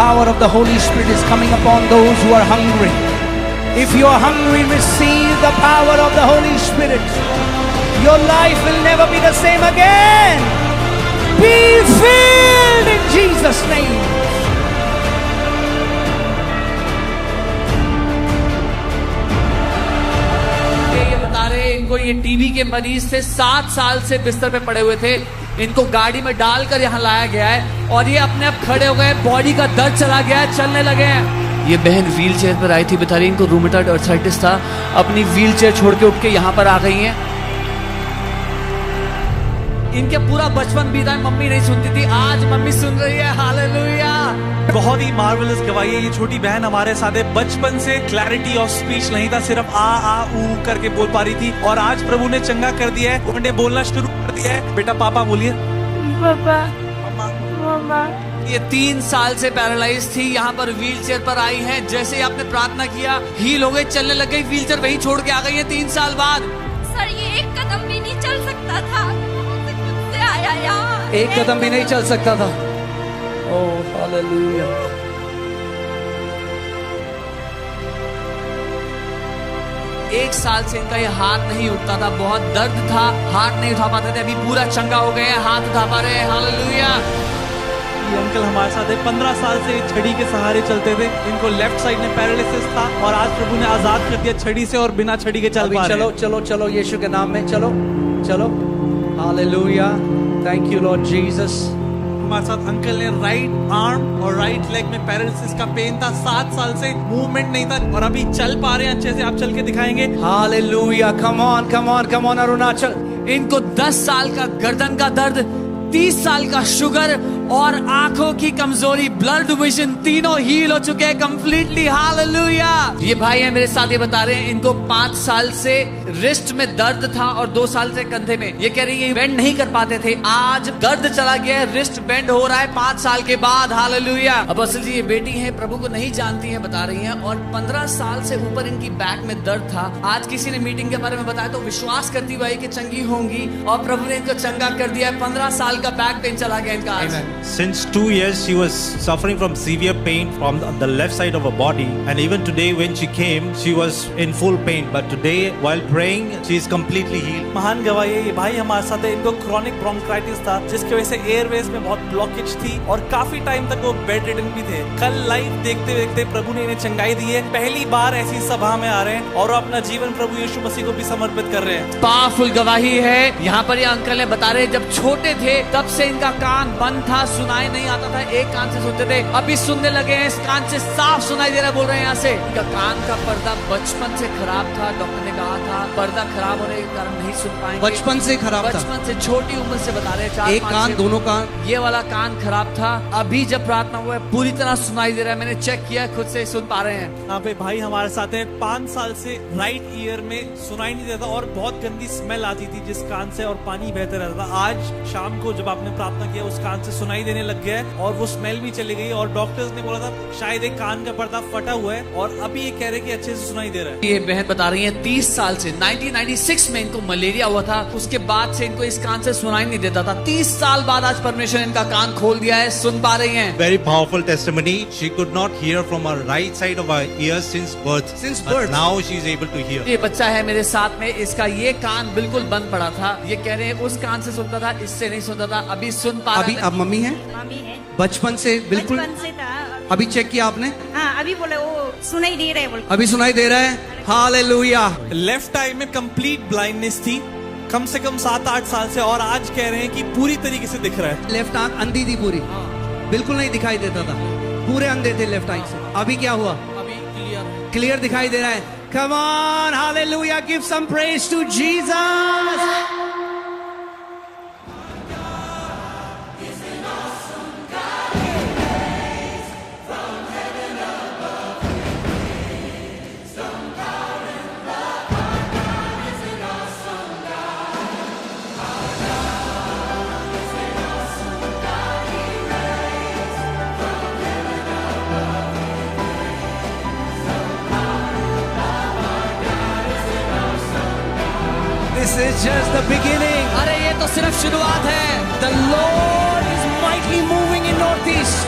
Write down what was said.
power of the Holy Spirit is coming upon those who are hungry. If you are hungry, receive the power of the Holy Spirit. Your life will never be the same again. Be filled in Jesus' name. इनको ये TB के मरीज थे, 7 साल से बिस्तर पे पड़े हुए थे। इनको गाड़ी में डालकर यहाँ लाया गया है और ये अपने आप खड़े हो गए, बॉडी का दर्द चला गया है, चलने लगे हैं। ये बहन व्हील चेयर पर आई थी, बता रही इनको रूमेटॉइड आर्थराइटिस था, अपनी व्हील चेयर छोड़ के उठ के यहाँ पर आ गई हैं। इनके पूरा बचपन बीता है, मम्मी नहीं सुनती थी, आज मम्मी सुन रही है। हालेलुया। बहुत ही मार्वेलस गवाही है। ये छोटी बहन हमारे साथ है, बचपन से क्लैरिटी ऑफ स्पीच नहीं था, सिर्फ आ ऊ करके बोल पा रही थी और आज प्रभु ने चंगा कर दिया है, उन्होंने बोलना शुरू कर दिया है। बेटा पापा बोलिए। पापा। मम्मा। मम्मा। ये 3 साल से पैरालाइज थी, यहाँ पर व्हील चेयर पर आई है। जैसे ही आपने प्रार्थना किया, हील हो गई, चलने लग गई, व्हील चेयर वही छोड़ के आ गई है 3 साल बाद। सर ये एक कदम भी नहीं चल सकता था, आया यार, एक कदम भी नहीं चल सकता था। Oh hallelujah. एक साल से इनका ये हाथ नहीं उठता था, बहुत दर्द था, हाथ नहीं उठा पाते थे, अभी पूरा चंगा हो गए हैं, हाथ उठा पा रहे हैं। हालेलुया। ये अंकल हमारे साथ है, 15 साल से छड़ी के सहारे चलते थे, इनको लेफ्ट साइड में पैरालिसिस था और आज प्रभु ने आजाद कर दिया छड़ी से और बिना छड़ी के चल पा रहे हैं। चलो चलो चलो यीशु के नाम में चलो चलो। Hallelujah. Thank you Lord Jesus. हमारे साथ अंकल ने राइट आर्म और राइट लेग में पैरालिसिस का पेन था, 7 साल से मूवमेंट नहीं था और अभी चल पा रहे हैं अच्छे से। आप चल के दिखाएंगे। Hallelujah. Come on come on come on Arunachal. इनको 10 साल का गर्दन का दर्द, 30 साल का शुगर और आंखों की कमजोरी, ब्लड विजन, तीनों हील हो चुके हैं कंप्लीटली। हालेलुया। ये भाई है मेरे साथ, ये बता रहे हैं इनको 5 साल से रिस्ट में दर्द था और 2 साल से कंधे में। ये कह रही है बेंड नहीं कर पाते थे, आज दर्द चला गया है, रिस्ट बेंड हो रहा है 5 साल के बाद। हालेलुया। अब असल जी ये बेटी है, प्रभु को नहीं जानती है, बता रही है, और 15 साल से ऊपर इनकी बैक में दर्द था। आज किसी ने मीटिंग के बारे में बताया तो विश्वास करती हुई कि चंगी होंगी और प्रभु ने इनको चंगा कर दिया है। 15 साल का बैक पेन चला गया इनका आज। Since 2 years she was suffering from severe pain from the left side of her body, and even today when she came she was in full pain, but today while praying she is completely healed. महान गवाही है। ये भाई हमारे साथ है, इनको chronic bronchitis था जिसकी वजह से एयरवेज में बहुत ब्लॉकेज थी और काफी टाइम तक वो बेड रिडन भी थे। कल लाइव देखते देखते प्रभु ने इन्हें चंगाई दी है, पहली बार ऐसी सभा में आ रहे हैं और अपना जीवन प्रभु यीशु मसीह को भी समर्पित कर रहे हैं। पावरफुल गवाही है। यहाँ पर ये अंकल है, बता रहे जब छोटे थे तब से इनका कान बंद था, सुनाई नहीं आता था, एक कान से सुनते थे, अभी सुनने लगे हैं, इस कान से साफ सुनाई दे रहा है। बोल रहे हैं यहाँ से। इनका कान का पर्दा बचपन से खराब था, डॉक्टर ने कहा था पर्दा खराब होने के कारण नहीं सुन पाएंगे। बचपन से खराब था, बचपन से छोटी उम्र से बता रहे हैं, 4, एक 5, कान, 6 दोनों कान। ये वाला कान खराब था, अभी जब प्रार्थना हुआ है पूरी तरह सुनाई दे रहा है। मैंने चेक किया, खुद से सुन पा रहे हैं। यहाँ पे भाई हमारे साथ है, 5 साल से राइट ईयर में सुनाई नहीं देता और बहुत गंदी स्मेल आती थी जिस कान से और पानी बहते रहता था। आज शाम को जब आपने प्रार्थना किया उस कान से सुनाई देने लग गया है और वो स्मेल भी चली गई और डॉक्टर्स ने बोला था शायद एक कान का पर्दा फटा हुआ है और अभी ये कह रहे कि अच्छे से सुनाई दे रहा है। ये बहन बता रही है 30 साल से 1996 में इनको मलेरिया हुआ था, उसके बाद से इनको इस कान से सुनाई नहीं देता था। 30 साल बाद आज परमेश्वर ने इनका कान खोल दिया है, सुन पा रही हैं। Very powerful testimony. She could not hear from her right side of her ears since birth. But now she is able to hear. ये बच्चा है मेरे साथ में, इसका ये कान बिल्कुल बंद पड़ा था। ये कह रहे हैं उस कान से सुनता था, इससे नहीं सुनता था, अभी सुन पा रहा है। अभी अब मम्मी है, मम्मी है, बचपन से बिल्कुल। बचपन से था। अभी चेक किया आपने? हाँ अभी बोले वो सुनाई दे रहे बोल। अभी सुनाई दे रहा है। हालेलुया। लेफ्ट आई में कंप्लीट ब्लाइंडनेस थी कम से कम 7-8 साल से और आज कह रहे हैं कि पूरी तरीके से दिख रहा है। लेफ्ट आंख अंधी थी पूरी, बिल्कुल नहीं दिखाई देता था, पूरे अंधे थे लेफ्ट आई से। अभी क्या हुआ? अभी क्लियर दिखाई दे रहा है। Come on, hallelujah, give some praise to Jesus. This is just the beginning. अरे ये तो सिर्फ शुरुआत है। The Lord is mightily moving in Northeast.